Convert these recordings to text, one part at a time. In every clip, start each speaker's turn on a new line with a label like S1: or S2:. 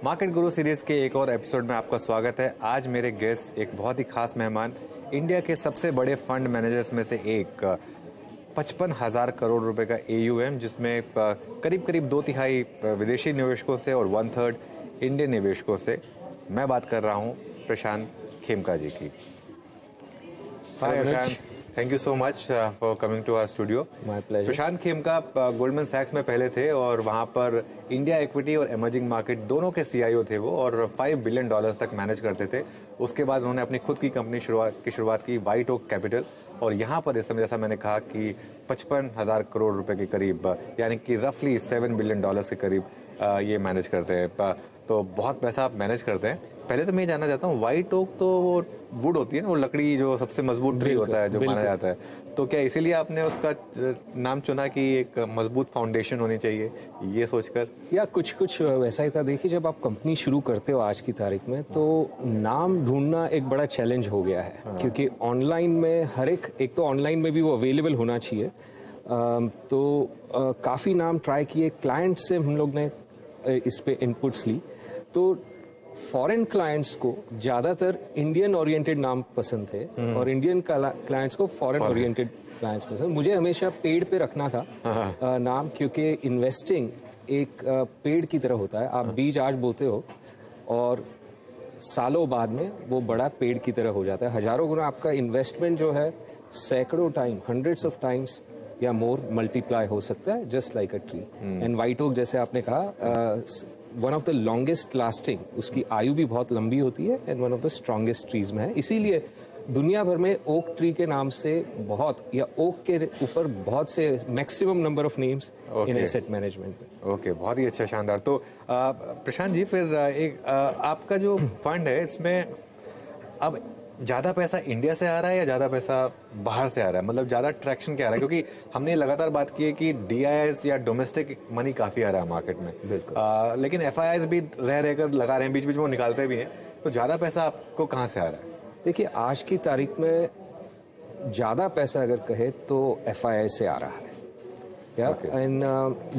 S1: Market गुरु series के एक और एपिसोड में आपका स्वागत है। आज मेरे गेस्ट एक बहुत ही खास मेहमान, इंडिया के सबसे बड़े फंड मैनेजर्स में से एक, 55,000 करोड़ रुपए का AUM, जिसमें करीब करीब 2/3 विदेशी निवेशकों से और 1/3 इंडियन निवेशकों से। मैं बात कर रहा हूँ प्रशांत खेमका जी की। Hi Prashant, thank you so much for coming to our studio.
S2: My pleasure.
S1: Prashant Khemka Goldman सैक्स में पहले थे और वहाँ पर इंडिया इक्विटी और इमर्जिंग मार्केट दोनों के CIO थे वो, और $5 बिलियन तक मैनेज करते थे। उसके बाद उन्होंने अपनी खुद की कंपनी की शुरुआत की, व्हाइट ओक कैपिटल, और यहाँ पर इस समय जैसा मैंने कहा कि 55,000 करोड़ रुपए के करीब, यानी कि रफली $7 बिलियन के करीब ये मैनेज करते हैं। तो बहुत पैसा आप मैनेज करते हैं। पहले तो मैं ये जानना चाहता हूँ, व्हाइट ओक तो वो वुड होती है ना, वो लकड़ी जो सबसे मजबूत ट्री होता है, जो माना जाता है, तो क्या इसीलिए आपने उसका नाम चुना कि एक मजबूत फाउंडेशन होनी चाहिए, ये सोचकर? या
S2: कुछ वैसा ही था। देखिए, जब आप कंपनी शुरू करते हो आज की तारीख में, तो नाम ढूंढना एक बड़ा चैलेंज हो गया है। क्योंकि ऑनलाइन में हर एक तो ऑनलाइन में भी वो अवेलेबल होना चाहिए। तो काफ़ी नाम ट्राई किए, क्लाइंट से हम लोग ने इस पे इनपुट्स ली। तो फॉरेन क्लाइंट्स को ज़्यादातर इंडियन ओरिएंटेड नाम पसंद थे और इंडियन क्लाइंट्स को फॉरेन ओरिएंटेड क्लाइंट्स पसंद। मुझे हमेशा पेड़ पे रखना था नाम, क्योंकि इन्वेस्टिंग एक पेड़ की तरह होता है। आप बीज आज बोते हो और सालों बाद में वो बड़ा पेड़ की तरह हो जाता है। हजारों गुना आपका इन्वेस्टमेंट जो है सैकड़ों टाइम, हंड्रेड्स ऑफ टाइम्स या मोर मल्टीप्लाई हो सकता है, just like a tree. And white oak, जैसे आपने कहा, one of the longest lasting, उसकी आयु भी बहुत लंबी होती है, and one of the strongest trees में है। इसीलिए दुनिया भर में ओक ट्री के नाम से बहुत, या ओक के ऊपर बहुत से, maximum number of names in asset management में।
S1: ओके, बहुत ही अच्छा, शानदार। तो प्रशांत जी, फिर एक आपका जो फंड है, इसमें अब ज़्यादा पैसा इंडिया से आ रहा है या ज़्यादा पैसा बाहर से आ रहा है? मतलब ज़्यादा ट्रैक्शन क्या आ रहा है? क्योंकि हमने लगातार बात की है कि DIIs या डोमेस्टिक मनी काफ़ी आ रहा है मार्केट में, लेकिन FIIs भी रहकर लगा रहे हैं, बीच बीच में वो निकालते भी हैं। तो ज़्यादा पैसा आपको कहाँ से आ रहा है?
S2: देखिए, आज की तारीख में ज़्यादा पैसा अगर कहे तो FII से आ रहा है, एंड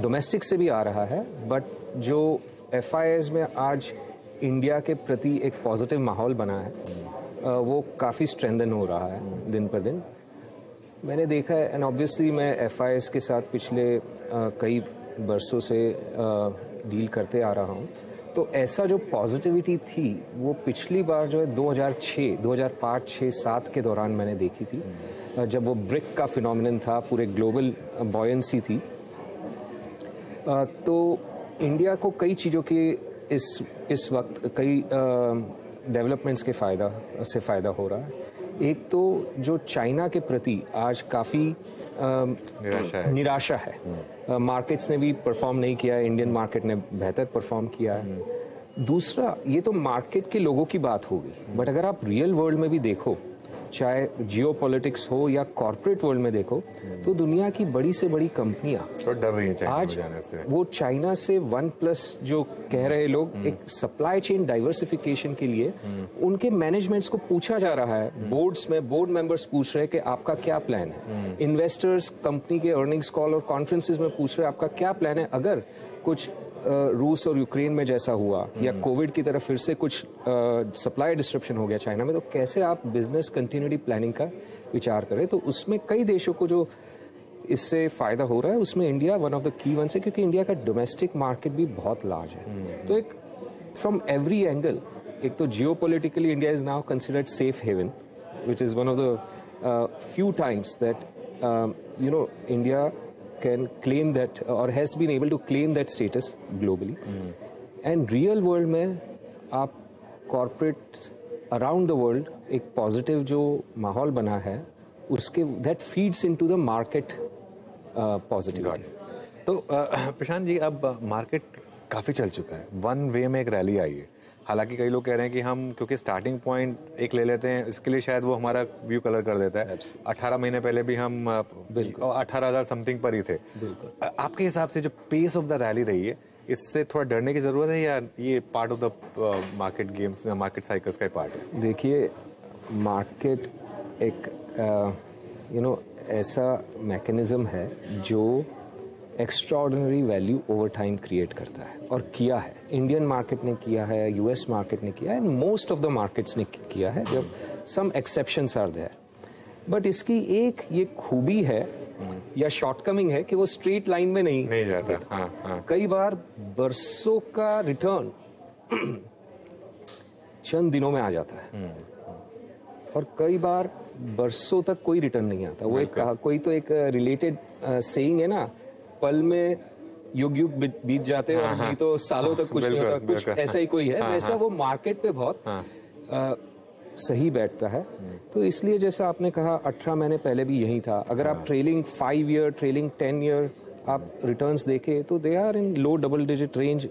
S2: डोमेस्टिक से भी आ रहा है। बट जो FIIs में आज इंडिया के प्रति एक पॉजिटिव माहौल बना है, वो काफ़ी स्ट्रेंथन हो रहा है दिन पर दिन। मैंने देखा है, एंड ऑब्वियसली मैं FIIs के साथ पिछले कई बरसों से डील करते आ रहा हूँ। तो ऐसा जो पॉजिटिविटी थी, वो पिछली बार जो है 2006, 2005, 6, 7 के दौरान मैंने देखी थी, जब वो ब्रिक का फिनोमिनन था, पूरे ग्लोबल बॉयंसी थी। तो इंडिया को कई चीज़ों की इस वक्त कई डेवलपमेंट्स के फ़ायदा हो रहा है। एक तो जो चाइना के प्रति आज काफ़ी निराशा है। मार्केट्स ने भी परफॉर्म नहीं किया है, इंडियन मार्केट ने बेहतर परफॉर्म किया है। दूसरा, ये तो मार्केट के लोगों की बात होगी, बट अगर आप रियल वर्ल्ड में भी देखो, चाहे जियोपॉलिटिक्स हो या कॉर्पोरेट वर्ल्ड में देखो, तो दुनिया की बड़ी से बड़ी कंपनियां
S1: डर रही हैं चाइना
S2: आज
S1: जाने से।
S2: वो चाइना से 1+ जो कह रहे लोग, एक सप्लाई चेन डाइवर्सिफिकेशन के लिए उनके मैनेजमेंट्स को पूछा जा रहा है। बोर्ड्स में बोर्ड मेंबर्स पूछ रहे हैं कि आपका क्या प्लान है। इन्वेस्टर्स कंपनी के अर्निंग्स कॉल और कॉन्फ्रेंसेस में पूछ रहे हैं आपका क्या प्लान है। अगर कुछ रूस और यूक्रेन में जैसा हुआ, या कोविड की तरफ फिर से कुछ सप्लाई डिस्ट्रप्शन हो गया चाइना में, तो कैसे आप बिजनेस कंटिन्यूटी प्लानिंग का विचार करें। तो उसमें कई देशों को जो इससे फ़ायदा हो रहा है, उसमें India one of the key ones है, क्योंकि इंडिया का डोमेस्टिक मार्केट भी बहुत लार्ज है। तो एक फ्रॉम एवरी एंगल, एक तो geopolitically India is now considered safe haven, which is one of the few times that India can claim that or has been able to claim that status globally. And real world में आप corporate around the world एक positive जो माहौल बना है, उसके that feeds into the market positivity.
S1: तो प्रशांत जी, अब मार्केट काफ़ी चल चुका है, वन वे में एक रैली आई है। हालांकि कई लोग कह रहे हैं कि हम क्योंकि स्टार्टिंग पॉइंट एक ले लेते हैं, इसके लिए शायद वो हमारा व्यू कलर कर देता है। 18 महीने पहले भी हम 18,000 समथिंग पर ही थे। आपके हिसाब से जो पेस ऑफ द रैली रही है, इससे थोड़ा डरने की जरूरत है, या ये part of the market games, market cycles का पार्ट है?
S2: देखिए, मार्केट एक ऐसा मैकेनिज्म है जो extraordinary value over time create करता है, और किया है। इंडियन मार्केट ने किया है, यूएस मार्केट ने किया है, and most of the markets ने किया है, जब some exceptions are there. But इसकी एक ये खूबी है या शॉर्टकमिंग है कि वो स्ट्रेट लाइन में नहीं
S1: जाता। हाँ, हाँ।
S2: कई बार बरसों का रिटर्न चंद दिनों में आ जाता है, और कई बार बरसों तक कोई रिटर्न नहीं आता। वो एक कोई तो एक रिलेटेड सेइंग है ना, पल में युग युग बीत जाते हैं, और नहीं तो सालों तक कुछ नहीं होता, कुछ ऐसा ही कोई है। वैसा वो मार्केट पे बहुत सही बैठता है। तो इसलिए जैसा आपने कहा 18 महीने पहले भी यही था। अगर आप ट्रेलिंग 5 ईयर, ट्रेलिंग 10 ईयर आप रिटर्न्स देखें तो they are in low double digit range.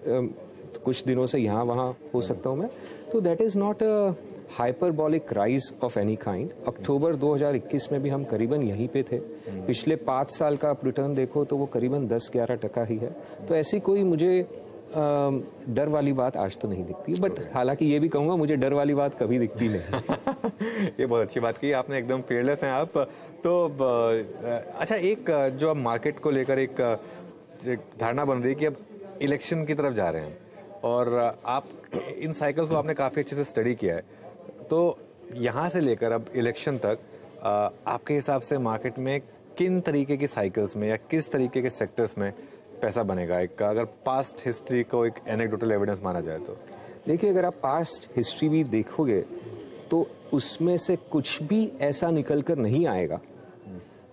S2: कुछ दिनों से यहाँ वहाँ हो सकता हूँ मैं, तो that is not a hyperbolic rise of any kind. अक्टूबर 2021 में भी हम करीबन यहीं पे थे। पिछले 5 साल का आप रिटर्न देखो तो वो करीबन 10-11% ही है। तो ऐसी कोई मुझे डर वाली बात आज तो नहीं दिखती। बट हालांकि ये भी कहूँगा, मुझे डर वाली बात कभी दिखती नहीं।
S1: ये बहुत अच्छी बात की आपने, एकदम फेयरलेस हैं आप। तो अच्छा, एक जो अब मार्केट को लेकर एक धारणा बन रही है कि अब इलेक्शन की तरफ जा रहे हैं, और आप इन साइकिल्स को आपने काफ़ी अच्छे से स्टडी किया है। तो यहाँ से लेकर अब इलेक्शन तक आपके हिसाब से मार्केट में किन तरीके की साइकिल्स में या किस तरीके के सेक्टर्स में पैसा बनेगा? एक अगर पास्ट हिस्ट्री को एक एनेक्डोटल एविडेंस माना जाए तो
S2: देखिए, अगर आप पास्ट हिस्ट्री भी देखोगे तो उसमें से कुछ भी ऐसा निकल कर नहीं आएगा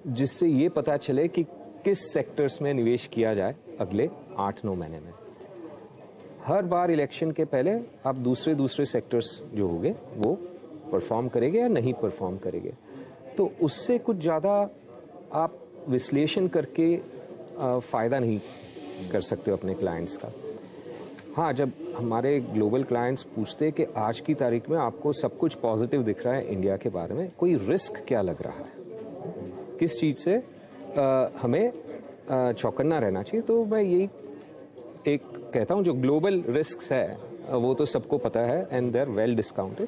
S2: जिससे ये पता चले कि किस सेक्टर्स में निवेश किया जाए अगले 8-9 महीने में। हर बार इलेक्शन के पहले आप दूसरे सेक्टर्स जो होंगे वो परफॉर्म करेंगे या नहीं परफॉर्म करेंगे, तो उससे कुछ ज़्यादा आप विश्लेषण करके फ़ायदा नहीं कर सकते हो अपने क्लाइंट्स का। हाँ, जब हमारे ग्लोबल क्लाइंट्स पूछते हैं कि आज की तारीख में आपको सब कुछ पॉजिटिव दिख रहा है इंडिया के बारे में, कोई रिस्क क्या लग रहा है, किस चीज़ से हमें चौकन्ना रहना चाहिए, तो मैं यही एक कहता हूँ, जो ग्लोबल रिस्क है वो तो सबको पता है and they are well discounted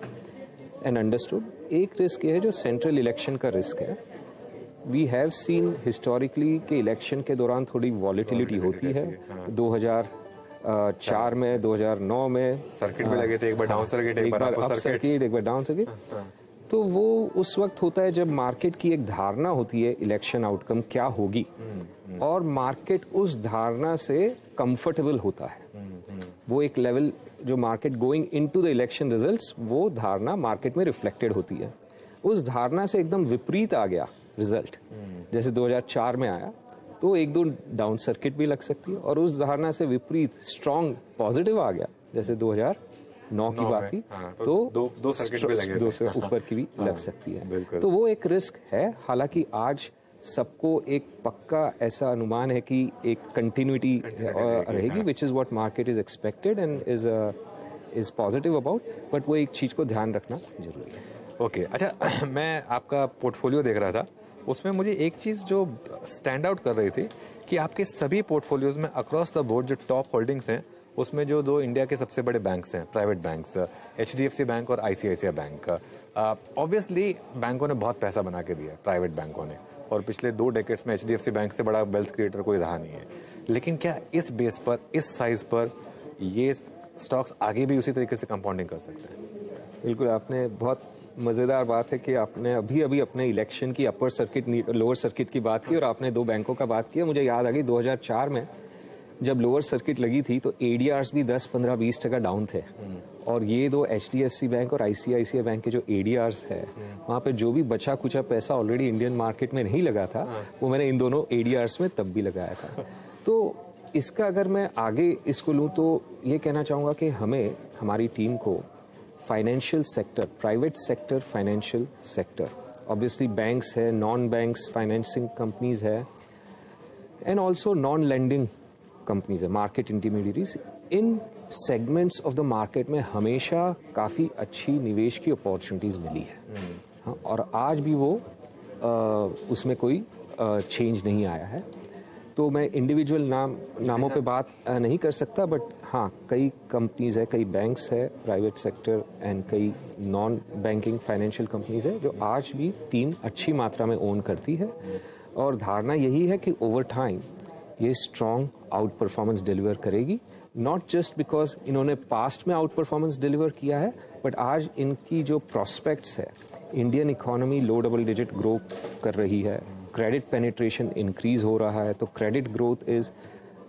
S2: and understood. एक रिस्क ये है जो सेंट्रल इलेक्शन का रिस्क है। वी हैव सीन हिस्टोरिकली कि इलेक्शन के दौरान थोड़ी वॉलेटिलिटी होती है। 2004 में, 2009 में
S1: सर्किट में लगे थे, एक बार डाउन सर्किट, एक बार अप सर्किट,
S2: एक बार डाउन सर्किट। तो वो उस वक्त होता है जब मार्केट की एक धारणा होती है इलेक्शन आउटकम क्या होगी, और मार्केट उस धारणा से कंफर्टेबल होता है। वो एक लेवल जो market going into the election results, वो धारणा मार्केट में रिफ्लेक्टेड होती है। उस धारणा से एकदम विपरीत आ गया रिजल्ट, जैसे 2004 में आया, तो 1-2 डाउन सर्किट भी लग सकती है, और उस धारणा से विपरीत स्ट्रॉन्ग पॉजिटिव आ गया, जैसे 2009 की बात थी, तो
S1: दो सर्किट भी लगे,
S2: 2 से ऊपर की भी लग सकती है। तो वो एक रिस्क है। हालांकि आज सबको एक पक्का ऐसा अनुमान है कि एक कंटिन्यूटी रहेगी, which is what market is expected and is positive about, but वो एक चीज़ को ध्यान रखना जरूरी है।
S1: ओके, अच्छा, मैं आपका पोर्टफोलियो देख रहा था, उसमें मुझे एक चीज़ जो स्टैंड आउट कर रही थी कि आपके सभी पोर्टफोलियोज में अक्रॉस द बोर्ड जो टॉप होल्डिंग्स हैं, उसमें जो 2 इंडिया के सबसे बड़े बैंक्स हैं, प्राइवेट बैंक्स, HDFC बैंक और ICICI बैंक। ऑब्वियसली बैंकों ने बहुत पैसा बना के दिया, प्राइवेट बैंकों ने, और पिछले 2 डेकेड्स में HDFC बैंक से बड़ा वेल्थ क्रिएटर कोई रहा नहीं है। लेकिन क्या इस बेस पर, इस साइज पर ये स्टॉक्स आगे भी उसी तरीके से कंपाउंडिंग कर सकते हैं?
S2: बिल्कुल, आपने बहुत मज़ेदार बात है कि आपने अभी अभी इलेक्शन की अपर सर्किट लोअर सर्किट की बात की, और आपने 2 बैंकों का बात किया। मुझे याद आ गई 2004 में जब लोअर सर्किट लगी थी तो ADRs भी 10-15-20% डाउन थे, और ये 2 HDFC बैंक और ICICI बैंक के जो ADRs है, वहाँ पे जो भी बचा कुचा पैसा ऑलरेडी इंडियन मार्केट में नहीं लगा था, वो मैंने इन दोनों ADRs में तब भी लगाया था। तो इसका अगर मैं आगे इसको लूँ तो ये कहना चाहूँगा कि हमें, हमारी टीम को financial sector, private sector, financial sector, obviously banks है, नॉन बैंक्स फाइनेंसिंग कंपनीज है, and also non lending companies है, market intermediaries, in segments of the market में हमेशा काफ़ी अच्छी निवेश की अपॉर्चुनिटीज़ मिली है। हाँ, और आज भी वो उसमें कोई चेंज नहीं आया है। तो मैं इंडिविजुअल नामों पे बात नहीं कर सकता, बट हाँ, कई कंपनीज है, कई बैंक्स है प्राइवेट सेक्टर एंड कई नॉन बैंकिंग फाइनेंशियल कंपनीज है जो आज भी टीम अच्छी मात्रा में ओन करती है। और धारणा यही है कि ओवर टाइम ये स्ट्रॉन्ग आउट परफॉर्मेंस डिलीवर करेगी, नॉट जस्ट बिकॉज इन्होंने पास्ट में आउट परफॉर्मेंस डिलीवर किया है, बट आज इनकी जो प्रॉस्पेक्ट्स है, इंडियन इकोनॉमी लो डबल डिजिट ग्रो कर रही है, क्रेडिट पेनिट्रेशन इंक्रीज हो रहा है, तो credit growth is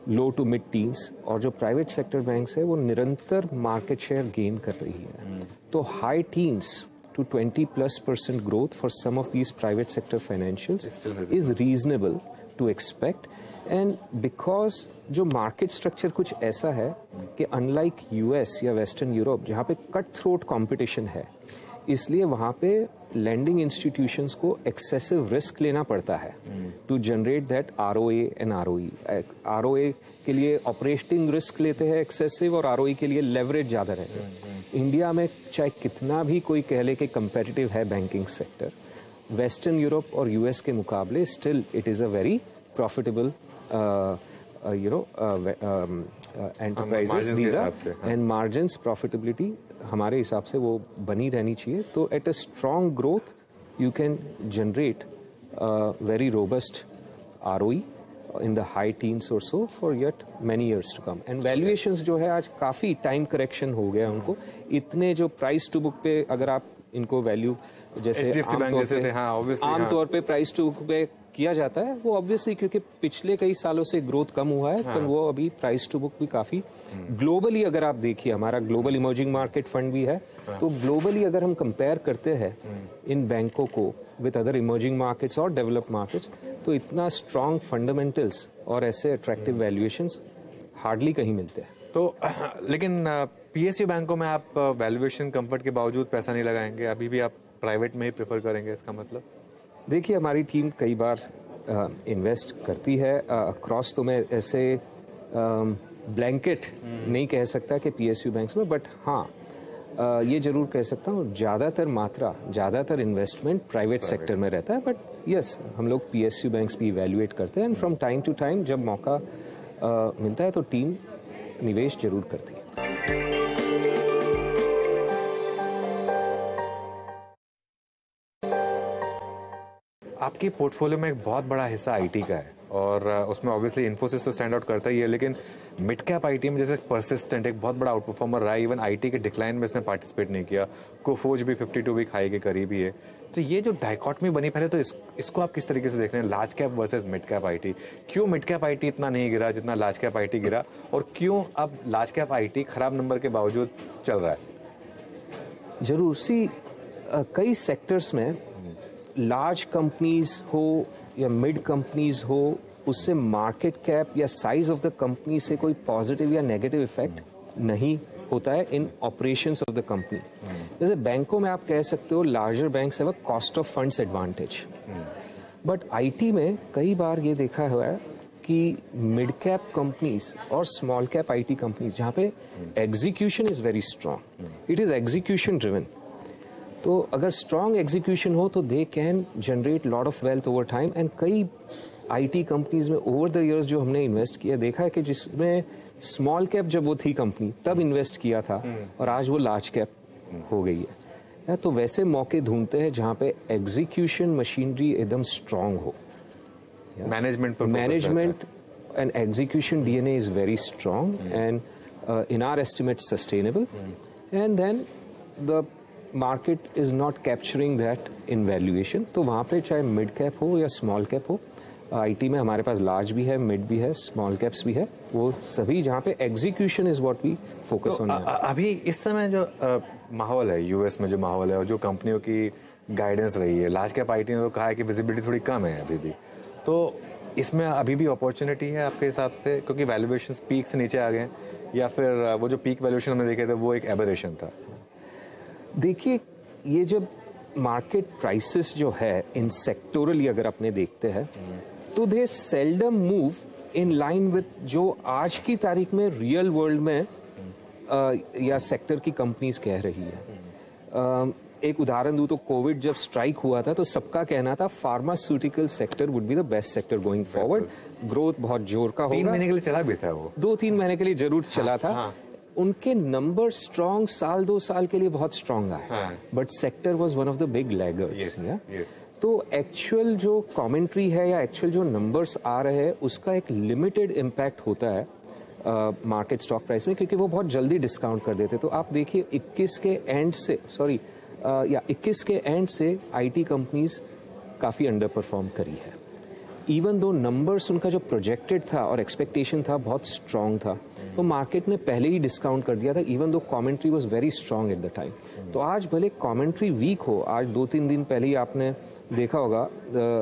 S2: low to mid teens, और जो प्राइवेट सेक्टर बैंक्स है वो निरंतर मार्केट शेयर गेन कर रही है। तो high teens to 20+% growth for some of these private sector financials is reasonable to expect, and because जो market structure कुछ ऐसा है कि unlike US या Western Europe जहाँ पे cut throat competition है, इसलिए वहाँ पे lending institutions को excessive risk लेना पड़ता है to generate that ROA and ROE. ROA के लिए operating risk लेते हैं excessive, और ROE के लिए leverage ज़्यादा रहते हैं। इंडिया में चाहे कितना भी कोई कह ले कि कंपेटिटिव है बैंकिंग सेक्टर, वेस्टर्न यूरोप और यूएस के मुकाबले still it is a very profitable enterprises these are, and margins profitability हमारे हिसाब से वो बनी रहनी चाहिए। तो at a strong growth you can generate very robust ROE in the high teens or so for yet many years to come. And valuations जो है आज काफ़ी टाइम करेक्शन हो गया उनको, इतने जो प्राइस टू बुक पे अगर आप इनको वैल्यू जैसे आमतौर पे प्राइस टू बुक पे किया जाता है, वो ऑब्वियसली क्योंकि पिछले कई सालों से ग्रोथ कम हुआ है, पर वो अभी प्राइस टू बुक भी काफ़ी ग्लोबली, अगर आप देखिए हमारा ग्लोबल इमर्जिंग मार्केट फंड भी है, तो ग्लोबली अगर हम कंपेयर करते हैं इन बैंकों को विद अदर इमर्जिंग मार्केट्स और डेवलप्ड मार्केट्स, तो इतना स्ट्रॉन्ग फंडामेंटल्स और ऐसे अट्रैक्टिव वैल्यूएशंस हार्डली कहीं मिलते हैं।
S1: तो लेकिन PSU बैंकों में आप वैल्यूएशन कंफर्ट के बावजूद पैसा नहीं लगाएंगे, अभी भी आप प्राइवेट में ही प्रेफर करेंगे, इसका मतलब?
S2: देखिए हमारी टीम कई बार इन्वेस्ट करती है अक्रॉस, तो मैं ऐसे ब्लैंकेट नहीं कह सकता कि PSU बैंक्स में, बट हाँ ये जरूर कह सकता हूँ ज़्यादातर इन्वेस्टमेंट प्राइवेट सेक्टर में रहता है, बट यस हम लोग PSU बैंक्स भी इवेल्युएट करते हैं, and from time to time जब मौका मिलता है तो टीम निवेश जरूर करती है।
S1: आपकी पोर्टफोलियो में एक बहुत बड़ा हिस्सा IT का है, और उसमें ऑब्वियसली इन्फोसिस तो स्टैंड आउट करता ही है, लेकिन मिड कैप IT में जैसे परसिस्टेंट एक बहुत बड़ा आउट परफॉर्मर रहा है, इवन IT के डिक्लाइन में इसने पार्टिसिपेट नहीं किया, कोफोज भी 52 वीक हाई के करीब ही है। तो ये जो डाइकॉटमी बनी पहले, तो इसको आप किस तरीके से देख रहे हैं, large cap versus mid cap IT? क्यों मिड कैप IT इतना नहीं गिरा जितना लार्ज कैप IT गिरा, और क्यों अब लार्ज कैप IT खराब नंबर के बावजूद चल रहा है?
S2: जरूर सी कई सेक्टर्स में लार्ज कंपनीज हो या मिड कंपनीज हो, उससे मार्केट कैप या साइज ऑफ द कंपनी से कोई पॉजिटिव या नेगेटिव इफेक्ट नहीं होता है इन ऑपरेशंस ऑफ द कंपनी। जैसे बैंकों में आप कह सकते हो larger banks have a cost of funds advantage, but IT में कई बार ये देखा हुआ है कि मिड कैप कंपनीज और स्मॉल कैप IT कंपनीज जहाँ पे execution is very strong, it is execution driven, तो अगर स्ट्रॉन्ग एग्जीक्यूशन हो तो they can generate lot of wealth over time. And कई IT कंपनीज में ओवर द इयर्स जो हमने इन्वेस्ट किया देखा है कि जिसमें स्मॉल कैप जब वो थी कंपनी तब इन्वेस्ट किया था, और आज वो लार्ज कैप हो गई है। तो वैसे मौके ढूंढते हैं जहाँ पे एग्जीक्यूशन मशीनरी एकदम स्ट्रॉन्ग हो, management and execution DNA is very strong and in our estimate sustainable, and then the market is not capturing that in valuation। तो वहाँ पे चाहे मिड कैप हो या स्मॉल कैप हो, IT में हमारे पास लार्ज भी है, मिड भी है, स्मॉल कैप्स भी है, वो सभी जहाँ पे execution is what we focus on.
S1: अभी इस समय जो माहौल है US में, जो माहौल है और जो कंपनियों की गाइडेंस रही है, लार्ज कैप IT ने तो कहा है कि विजिबिलिटी थोड़ी कम है अभी भी, तो इसमें अभी भी अपॉर्चुनिटी है आपके हिसाब से, क्योंकि वैल्यूएशन पीक से नीचे आ गए, या फिर वो जो पीक वैल्यूएशन हमने देखे थे वो एक एबरेशन था?
S2: देखिए ये जब मार्केट प्राइसेस जो है इन सेक्टोरली अगर अपने देखते हैं तो they seldom move in line with जो आज की तारीख में रियल वर्ल्ड में या सेक्टर की कंपनीज कह रही है। एक उदाहरण दूं तो कोविड जब स्ट्राइक हुआ था तो सबका कहना था pharmaceutical sector would be the best sector going forward, growth बहुत जोर का होगा।
S1: 3 महीने के लिए चला भी था वो,
S2: 2-3 महीने के लिए जरूर चला था। उनके नंबर स्ट्रॉन्ग 1-2 साल के लिए बहुत स्ट्रॉन्ग आए, but sector was one of the big laggards. तो एक्चुअल जो कमेंट्री है या एक्चुअल जो नंबर्स आ रहे हैं उसका एक लिमिटेड इम्पैक्ट होता है मार्केट स्टॉक प्राइस में, क्योंकि वो बहुत जल्दी डिस्काउंट कर देते। तो आप देखिए 21 के एंड से आईटी कंपनीज काफ़ी अंडर परफॉर्म करी है, इवन दो नंबर्स उनका जो प्रोजेक्टेड था और एक्सपेक्टेशन था बहुत स्ट्रांग था, तो मार्केट ने पहले ही डिस्काउंट कर दिया था, even though commentary was very strong at the time. तो आज भले कमेंट्री वीक हो, आज 2-3 दिन पहले ही आपने देखा होगा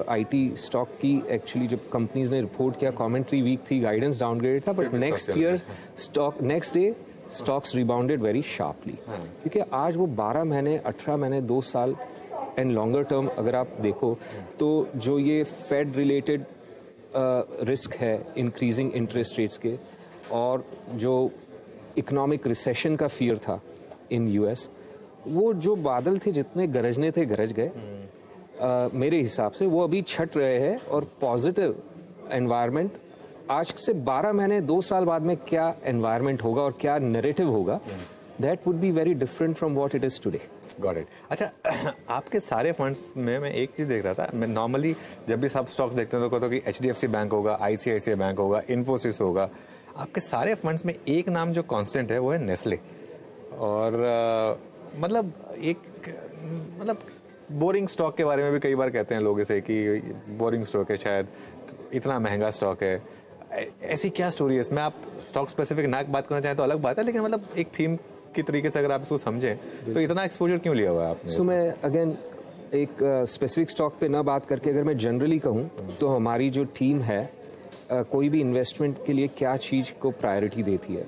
S2: आईटी स्टॉक की एक्चुअली जब कंपनीज ने रिपोर्ट किया कमेंट्री वीक थी, गाइडेंस डाउनग्रेडेड था, but next day stocks rebounded very sharply, क्योंकि आज वो 12 महीने 18 महीने 2 साल एंड लॉन्गर टर्म अगर आप देखो तो जो ये फेड रिलेटेड रिस्क है इंक्रीजिंग इंटरेस्ट रेट्स के, और जो इकोनॉमिक रिसेशन का फियर था इन यूएस, वो जो बादल थे जितने गरजने थे गरज गए। मेरे हिसाब से वो अभी छट रहे हैं, और पॉजिटिव एनवायरनमेंट आज से 12 महीने 2 साल बाद में क्या एनवायरनमेंट होगा और क्या नैरेटिव होगा, that would be very different from what it is today.
S1: Got it. अच्छा, आपके सारे फंड्स में मैं एक चीज़ देख रहा था, मैं नॉर्मली जब भी सब स्टॉक्स देखते हैं तो कहते हो कि HDFC बैंक होगा, ICICI बैंक होगा, इन्फोसिस होगा। आपके सारे फंड्स में एक नाम जो कांस्टेंट है वो है नेस्ले, और मतलब बोरिंग स्टॉक के बारे में भी कई बार कहते हैं लोग इसे कि बोरिंग स्टॉक है, शायद इतना महंगा स्टॉक है। ऐसी क्या स्टोरी है इसमें? आप स्टॉक स्पेसिफिक ना बात करना चाहें तो अलग बात है, लेकिन मतलब एक थीम की तरीके से अगर आप इसको समझें तो इतना एक्सपोजर क्यों लिया हुआ है आपने?
S2: सो मैं अगेन एक स्पेसिफिक स्टॉक पे ना बात करके अगर मैं जनरली कहूँ तो हमारी जो टीम है कोई भी इन्वेस्टमेंट के लिए क्या चीज़ को प्रायोरिटी देती है।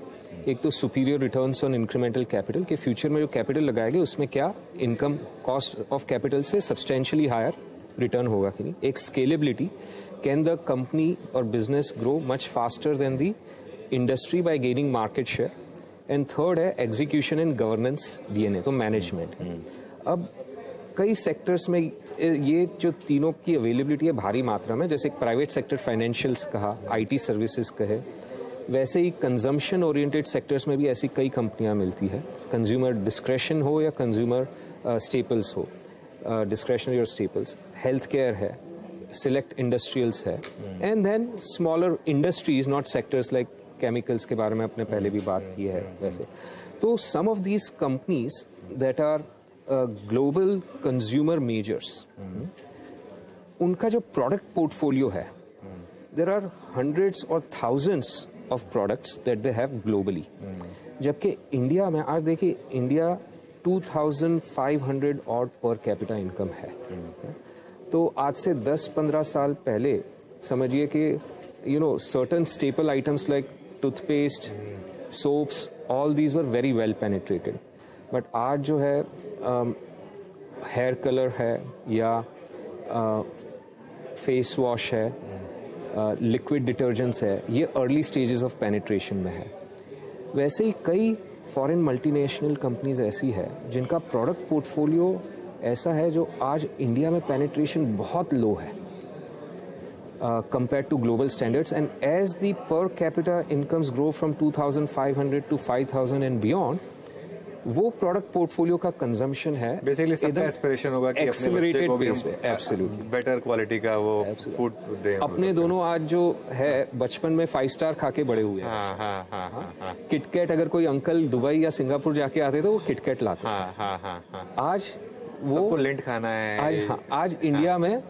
S2: एक तो superior returns on incremental capital, के फ्यूचर में जो कैपिटल लगाएंगे उसमें क्या इनकम कॉस्ट ऑफ कैपिटल से सब्सटेंशियली हायर रिटर्न होगा कि नहीं। एक स्केलेबिलिटी, कैन द कंपनी और business grow much faster than the industry by gaining market share. And third है एग्जीक्यूशन एंड गवर्नेंस DNA, तो मैनेजमेंट। अब कई सेक्टर्स में ये जो तीनों की अवेलेबिलिटी है भारी मात्रा में, जैसे प्राइवेट सेक्टर फाइनेंशियल्स कहा, IT सर्विसेज कहे, वैसे ही कंजम्पशन ओरिएंटेड सेक्टर्स में भी ऐसी कई कंपनियां मिलती है। कंज्यूमर डिस्क्रेशन हो या कंज्यूमर स्टेपल्स हो, डिस्क्रेशनरी और स्टेपल्स, हेल्थ केयर है, सिलेक्ट इंडस्ट्रियल्स है, and then smaller industries not sectors like chemicals के बारे में अपने पहले भी बात की है वैसे। तो some of these companies that are global consumer majors, उनका जो प्रोडक्ट पोर्टफोलियो है, देर आर हंड्रेड्स और thousands of products that they have globally. जबकि इंडिया में आज देखिए, इंडिया 2500 ऑड पर कैपिटा इनकम है। तो आज से 10-15 साल पहले समझिए कि certain staple items like toothpaste, soaps, all these were very well penetrated. But आज जो है हेयर कलर है या फेस वॉश है, लिक्विड डिटर्जेंट्स है, ये अर्ली स्टेजेस ऑफ पेनिट्रेशन में है। वैसे ही कई फॉरेन मल्टीनेशनल कंपनीज ऐसी है जिनका प्रोडक्ट पोर्टफोलियो ऐसा है जो आज इंडिया में पेनिट्रेशन बहुत लो है compared to global standards, and as the per capita incomes grow from 2,500 to 5,000 and beyond, वो प्रोडक्ट पोर्टफोलियो का कंजम्पशन है।
S1: बेसिकली सबका एस्पिरेशन होगा कि
S2: एक्सेलरेटेड पेस पे एब्सोल्युटली
S1: बेटर क्वालिटी का वो फूड दें।
S2: अपने दोनों आज जो है बचपन में 5 स्टार खा के बड़े हुए हैं। किटकैट अगर कोई अंकल दुबई या सिंगापुर जाके आते तो वो किटकैट लाते। आज वो
S1: लिंट खाना है।
S2: आज इंडिया में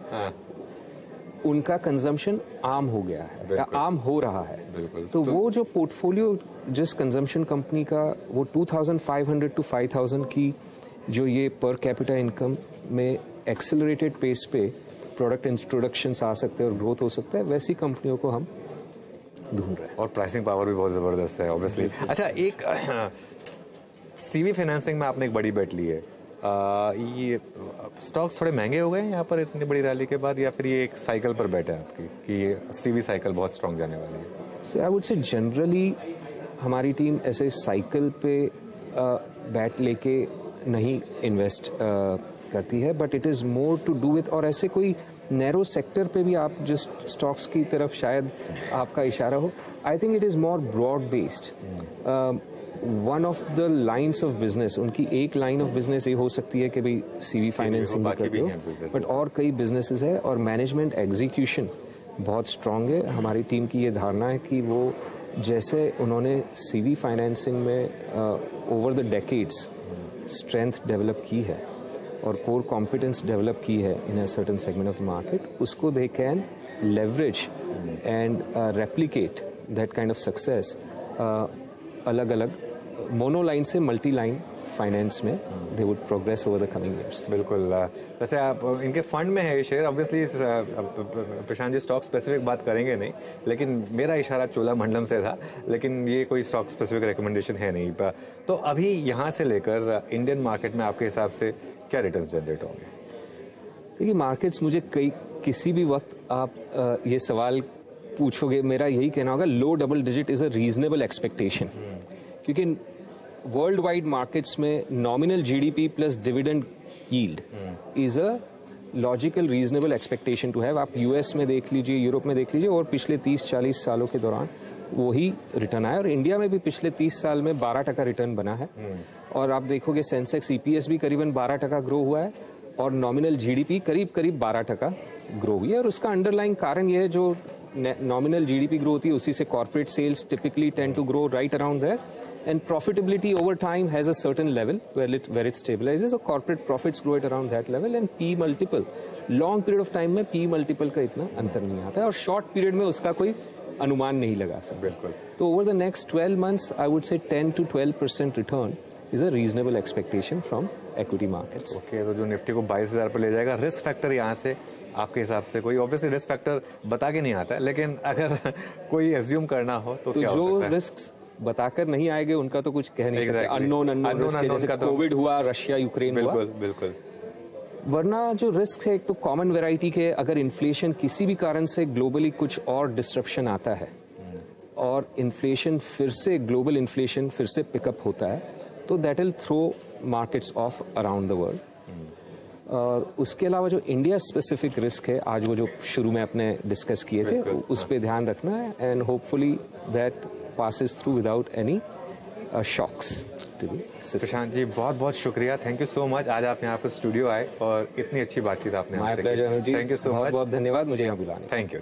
S2: उनका कंजम्पशन आम हो गया है या आम हो रहा है। तो वो जो पोर्टफोलियो जिस कंजम्पशन कंपनी का वो 2500 to 5000 की जो ये पर कैपिटा इनकम में एक्सेलरेटेड पेस पे प्रोडक्ट इंट्रोडक्शंस आ सकते हैं और ग्रोथ हो सकता है, वैसी कंपनियों को हम ढूंढ रहे हैं।
S1: और प्राइसिंग पावर भी बहुत ज़बरदस्त है ऑब्वियसली। अच्छा, एक CV फाइनेंसिंग में आपने एक बड़ी बेट ली है। ये स्टॉक्स थोड़े महंगे हो गए हैं यहाँ पर इतनी बड़ी रैली के बाद, या फिर ये एक साइकिल पर बेट है आपकी कि ये CV साइकिल बहुत स्ट्रॉन्ग जाने वाली है?
S2: So I would say generally हमारी टीम ऐसे साइकिल पे बैट लेके नहीं इन्वेस्ट करती है, but it is more to do with, और ऐसे कोई नैरो सेक्टर पे भी आप जिस स्टॉक्स की तरफ शायद आपका इशारा हो, I think it is more broad based. One of the lines of business, उनकी एक लाइन ऑफ बिजनेस ये हो सकती है कि भाई सीवी फाइनेंसिंग भी करते हो, बट और कई बिजनेसेस है और मैनेजमेंट एग्जीक्यूशन बहुत स्ट्रांग है। हमारी टीम की ये धारणा है कि वो जैसे उन्होंने सीवी फाइनेंसिंग में over the decades strength develop की है और कोर कॉम्पिटेंस डेवलप की है in a certain segment of the market, उसको they can leverage and replicate that kind of success अलग अलग मोनोलाइन से मल्टी लाइन फाइनेंस में they would progress over the coming years.
S1: बिल्कुल। वैसे आप इनके फंड में है ये share, obviously Prashant ji stock specific बात करेंगे नहीं, लेकिन मेरा इशारा चोलामंडलम से था, लेकिन ये कोई स्टॉक स्पेसिफिक रिकमेंडेशन है नहीं। तो अभी यहाँ से लेकर इंडियन मार्केट में आपके हिसाब से क्या रिटर्न्स जनरेट होंगे?
S2: देखिए मार्केट्स, मुझे किसी भी वक्त आप ये सवाल पूछोगे, मेरा यही कहना होगा low double digit is a reasonable expectation, क्योंकि वर्ल्ड वाइड मार्केट्स में nominal GDP plus dividend yield is a logical reasonable expectation to have. आप यूएस में देख लीजिए, यूरोप में देख लीजिए, और पिछले 30-40 सालों के दौरान वही रिटर्न आया, और इंडिया में भी पिछले 30 साल में 12% रिटर्न बना है। और आप देखोगे सेंसेक्स ईपीएस भी करीबन 12% ग्रो हुआ है और नॉमिनल जीडीपी करीब 12% ग्रो हुई है। और उसका अंडरलाइन कारण ये है, जो नॉमिनल जीडीपी ग्रो होती है उसी से corporate sales typically tend to grow right around there, and profitability over time has a certain level where it stabilizes, so corporate profits grow at around that level, and P multiple long period of time में P multiple का इतना अंतर नहीं आता है और short period में उसका कोई अनुमान नहीं लगा सकते।
S1: बिल्कुल।
S2: तो over the next 12 months I would say 10 to 12% return is a reasonable expectation from equity markets।
S1: Okay, तो जो निफ्टी को 22,000 पर ले जाएगा, रिस्क फैक्टर यहाँ से आपके हिसाब से कोई, ऑब्वियसली रिस्क फैक्टर बता के नहीं आता है, लेकिन अगर कोई एज्यूम करना हो तो क्या हो सकता है?
S2: जो रिस्क बताकर नहीं आएंगे उनका तो कुछ कह नहीं सकते। अननोन रिस्क, जैसे कोविड हुआ, रशिया यूक्रेन हुआ,
S1: बिल्कुल।
S2: वरना जो रिस्क है एक तो कॉमन वैरायटी के, अगर इन्फ्लेशन किसी भी कारण से ग्लोबली कुछ और डिस्ट्रप्शन आता है और इन्फ्लेशन फिर से, ग्लोबल इन्फ्लेशन फिर से पिकअप होता है, तो that will throw markets of around the world. और उसके अलावा जो इंडिया स्पेसिफिक रिस्क है, आज वो जो शुरू में अपने डिस्कस किए थे, उस पर ध्यान रखना है, and hopefully that passes through without any shocks to the system।
S1: Prashant ji बहुत बहुत शुक्रिया, थैंक यू सो मच, आज आप यहाँ पर स्टूडियो आए और इतनी अच्छी बातचीत आपने हमसे की।
S2: माय प्लेजर जी,
S1: थैंक यू सो मच,
S2: बहुत बहुत धन्यवाद मुझे यहाँ बुलाने।
S1: Thank you.